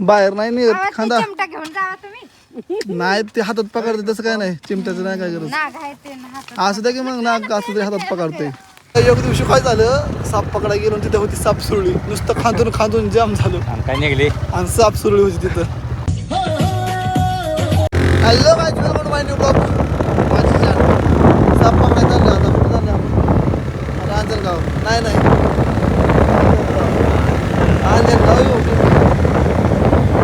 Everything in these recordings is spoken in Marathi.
बाहेर नाही निघत आवाज खांदा चिमटा घेऊन जावा तुम्ही. नाही ते हातात पकडते तसं काय नाही चिमट्याचं नाही काय गरज नाग आहे ते हातात. असं द्या की मग नाक असं तरी हातात पकडते एक दिवशी काय झालं साप पकडा गेलो तिथे होती साप सुरळी नुसतं खांदून खांदून जाम झालं आणि काय निघले आणि साप सुरळी होती तिथं. हॅलो काय वेलकम माय न्यू ब्लॉग माझी चॅनल साप पकडायला चाललं आता कुठं चाललं आपण रांजणगाव नाही रांजणगाव येऊ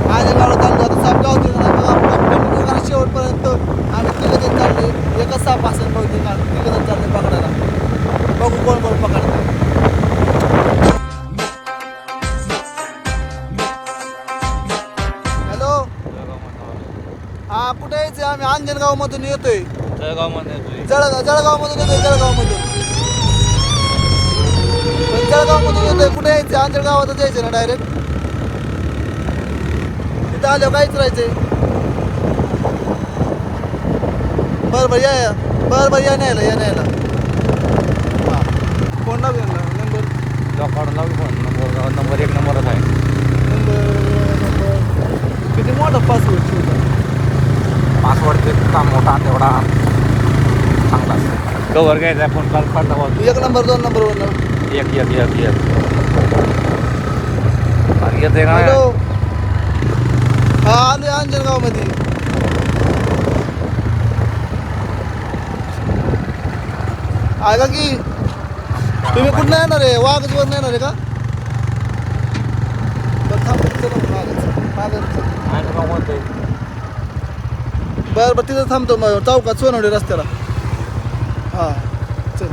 रांजणगावला चाललो आता साप गावते मग आपण शेवटपर्यंत आम्ही तिघं चालले एकच साप असेल बहुतेक तिघं चालले पकडायला बघू कोण कोण पकडतं. हॅलो हा कुठे यायचं आम्ही अंजनगाव मधून येतोय जळगाव मधून येतोय जळगाव मधून येतोय कुठे यायचं अंजनगावातच यायचं ना डायरेक्ट तिथं आल्यावर काहीच राहायचंय बरं या न्यायला हां फोन लावू नंबर नंबर 1 नंबरच आहे. नंबर किती मोठा पासवर्ड पासवर्ड इतका मोठा तेवढा चांगला कवर घ्यायचा फोन कॉल करता 1 नंबर 2 नंबर 1 नंबर एक येते का हॅलो हा आलोय अंजनगाव मध्ये ऐका की तुम्ही कुठं येणार आहे वाघजवर येणार आहे का बरं तिथं थांबतो मग चौकात सोनवडे रस्त्याला हां चल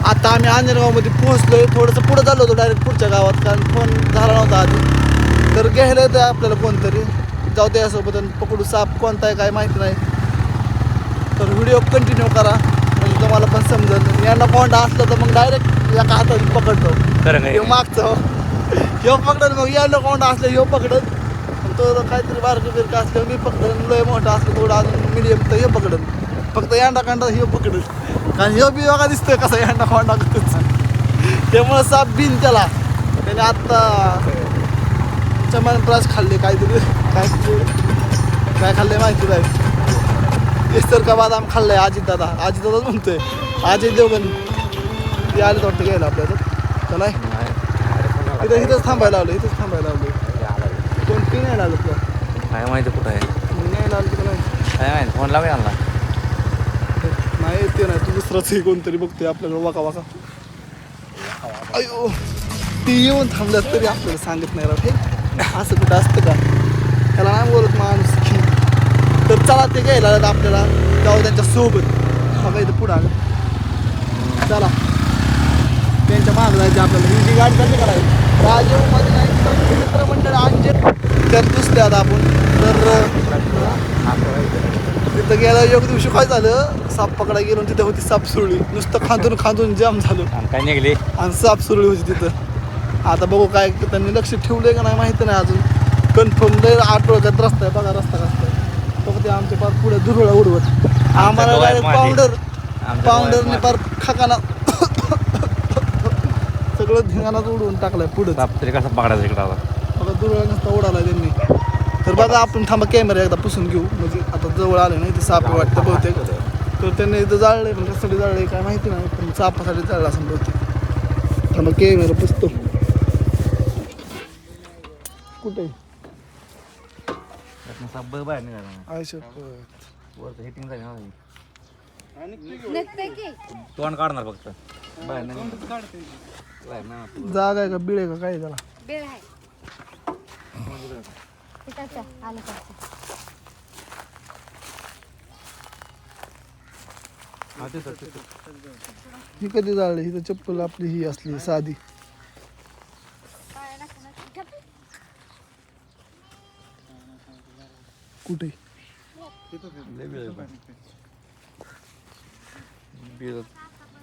आता आम्ही अंजनगावमध्ये पोहोचलोय थोडंसं पुढं झालो होतो डायरेक्ट पुढच्या गावात कारण फोन झाला नव्हता आधी तर घ्यायला येतं आपल्याला कोणतरी जाऊ दे यासोबत पकडू साप कोणता आहे काय माहिती नाही तर व्हिडिओ कंटिन्यू करा म्हणजे तुम्हाला पण समजेल यांना कोणता असलं तर मग डायरेक्ट एका हातात पकडतो हे मागचं ह्यो पकडत मग यायला कोणता असलं ह्यो पकडत तो काहीतरी बारकं बिरकं असलं मी पकडन लय मोठं असलं थोडं अजून मिडियम तर हे पकडन फक्त यांडा कांडा हे पकडत कारण ह्यो बी बघा दिसतोय कसा यांडा कोंडा त्यामुळं साप बिन त्याला त्याने आत्ता चमनप्राश खाल्ले काहीतरी काय खाल्ले माहिती नाही केसर का बदाम खाल्लाय अजितदादाच म्हणतोय अजित देवगण ते आले वाटतं घ्यायला आपल्याला चला इथंच थांबायला आलो कोणती नाही आलं तुला काय माहिती कुठं आहे नाही आलं तुला काय माहिती फोन लावूया ना नाही येते नाही तू दुसराच कोणतरी बघतोय आपल्याकडे वाका अयो ती येऊन थांबल्यास तरी आपल्याला सांगत नाही राव हे असं कुठं असतं का त्याला नाही बोलत माणूस की तर चला ते घ्यायला आपल्याला जाऊ त्यांच्या सोबत बघा इथं पुढं आलं चला त्यांच्या मागं जायचं आपल्याला ही जी गाडी चालली करायची राजीवमध्ये नाही मित्रमंडळ अंजन तर दुसरे आता आपण तर तिथं गेला एक दिवशी काय झालं साप पकडा गेलो तिथं होती साप सुरळी नुसतं खांदून जाम झालं आणि काय निघले आणि साप सुरळी होती तिथं आता बघू काय त्यांनी लक्ष ठेवलंय का नाही माहिती नाही अजून कन्फर्म लय आठवड्यात रस्ता आहे बघा रस्ता कसं आहे फक्त आमच्या पार पुढे दुरळा उडवत आम्हाला डायरेक्ट पावडरने पार खाकाना सगळं धिंगाणाच उडवून टाकलाय पुढे तरी कसं पकडायचं इकडं आता बघा दुरळा नसता उडाला त्यांनी तर बघा आपण थांबा कॅमेरा एकदा पुसून घेऊ म्हणजे आता जवळ आले नाही ते साप वाटतं बहुतेक तर त्यांनी इथं जाळलंय पण कशासाठी जाळलंय काय माहिती नाही पण सापासाठी जाळलं असं बहुतेक थांबा कॅमेरा पुसतो कुठे बाहेर निघाला आयुष्य हिटिंग झाली निघतंय की तोंड काढणार फक्त बाहेर जागा आहे का बिळ आहे का काय त्याला बेळ आहे तिथंच आहे, आलं ही कधी जाळली ही तर चप्पल आपली ही असली साधी कुठे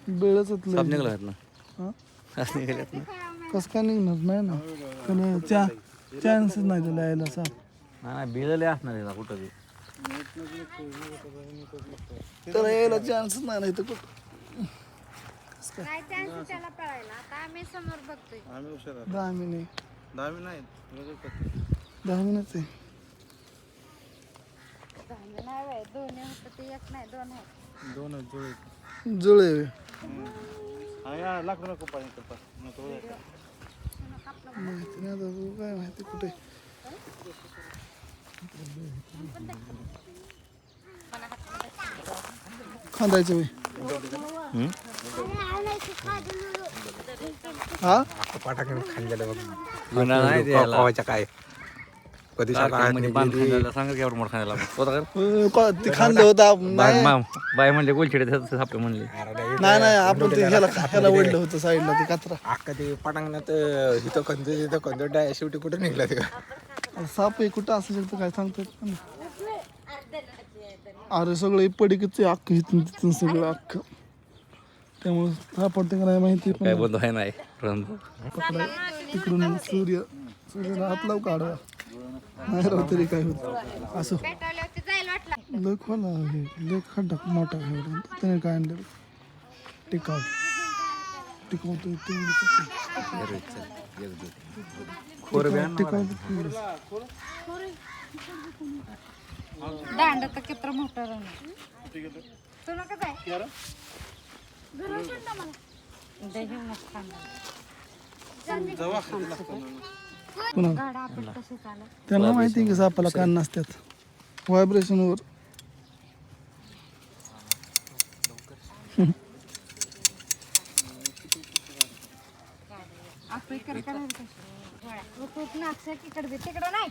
बेळच निघाला कसं काय निघणार नाही ना त्याला चान्सच नाही त्याला यायला साप नाही बिळले असणार आहे कुठं बी त्याला यायला चान्सच नाही तर कुठं काय चान्स त्याला पळायला आता आम्ही समोर बघतोय 10 मिनिट 10 मिनिट आहे. नाही बाई, दोन्ही होतं ते एक नाही, दोन आहे. जुळे माहिती नाही आता बघू काय माहिती कुठे खांदायचं बाई. हा पाटाकडे खांद्याला बघ नाही द्यायला. कवाच्या काय कधी सांगा की एवढं मोठं खायला ते खांदं होतं नाही बाय म्हणले गोलछेडे सापे म्हणले नाही आपण ते ह्याला ओढलं होतं साईडला ते कात्रा अख्खा ते पटांगणात इथं कंद तिथं कंद डाय शेवटी कुठे निघला ते साप आहे कुठं असू शकतं काय सांगतात. अरे सगळं पडीकच आहे अख्खं इथून तिथून सगळं अख्खं त्यामुळे सापडते का नाही माहिती काय पण बंद आहे नाही पकडा तिकडून सूर्य हात लावू काढवा नाही राव तरी काय होत असं पेटवल्यावरती जायला वाटलं. लय खोला आहे लय खड्डा मोठा आहे एवढा. त्याने काय आणलं टिकाव टिकवतो दांड तर किती मोठं राहणार. तू नका जाय. दही मस्त खाणार. पुन्हा गाडा आपण कशी चालत. त्यांना माहिती आहे की सापाला कान नसतात व्हायब्रेशनवर आपण इकडे करायला कशी. तू नागशा तिकडे दे तिकडं नाही.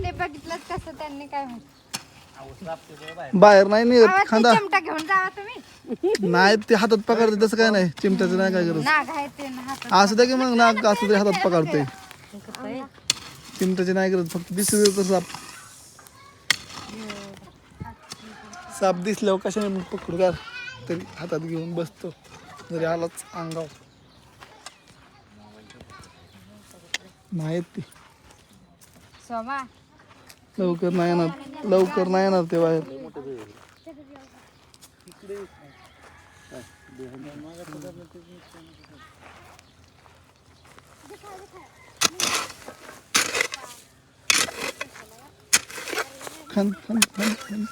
ते बघितलं कसं त्यांनी काय म्हणत. बाहेर नाही निघत खांदा चिमटा घेऊन जावा तुम्ही. नाही ते हातात पकडते तसं काय नाही चिमट्याचं नाही काय गरज नाग आहे ते हातात. असं द्या की मग नाग असं तरी हातात पकडते चिमट्याची नाही गरज फक्त दिसू तर साप दिसल्यावर कशाने मग पकडू का तरी हातात घेऊन बसतो जरी आलाच अंगावर नाहीत ते सोमा लवकर नाही येणार ते बाहेर खान खान खान खान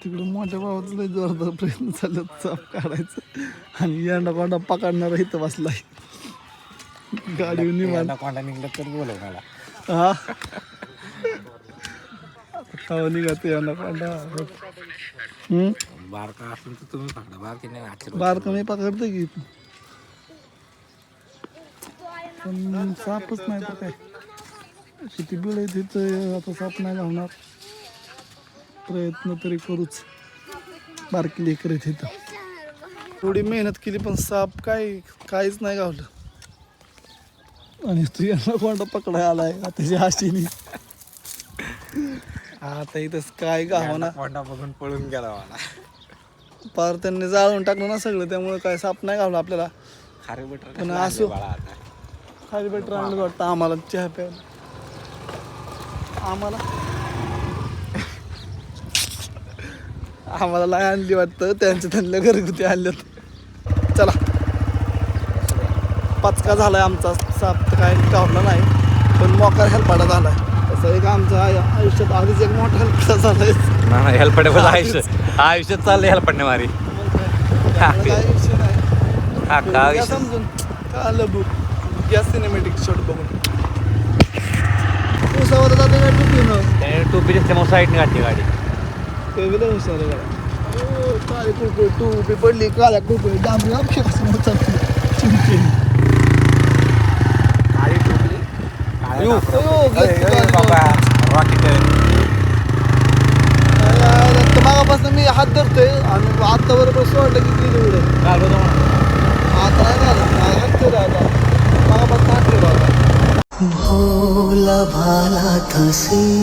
तिकडं मोठ्या भावाचं लय जोरदार प्रयत्न चालला साप काढायचं आणि यंडा कोंडा पकडणारा इथं बसलाय गाडी निवांत कोंडा निघला तर बोलव मला हा खावा निघते यंडा कोंडा बारका असून तर तुम्ही पकडा बारकी नाही बार कमी पकडते की पण सापच नाही तर काय किती बिळ आहे तिथं आता साप नाही लावणार प्रयत्न तरी करूच बारकी लेकर आहे तिथं थोडी मेहनत केली पण साप काहीच नाही गावलं आणि तू यांना कोणता पकडाय आलाय त्याच्या हाशीने आता इथंच काय गावना कोंडा बघून पळून गेला मला पार त्यांनी जाळून टाकलं ना सगळं त्यामुळे काय साप नाही गावला आपल्याला खारे बटर पण असो बाळा आता खाली बेटर आणलं वाटतं आम्हाला चहा प्यायला आम्हाला लय आणली वाटतं त्यांच्या घरगुती आणलं चला पचका झालाय आमचा साप तर काय गावला नाही पण मोकार हेलपाटा झालाय तसं एक आमचं आयुष्यात आधीच एक मोठा हेलपाटा झालाय नाही हेल्पडे आयुष्यात चाललंय हेल्पडणे मारी काय विषय नाही हा या समजून का आलं बुक गॅस सिनेमॅटिक शॉट बघून उसावर जाते का टुपीनं टोपी दिसते मग साईडने काढते गाडी कविला हुशार आहे गाड्या काळी कुरकुरी टोपी पडली काळ्या कुरकुरी डांबरी अक्षर चिमके काळी टोपली बाबा रॉकेट मागापासून मी हात धरतोय आणि आता बरोबर सोडलं की गेली उडे आता नाही झालं मागापासून हात ठेवा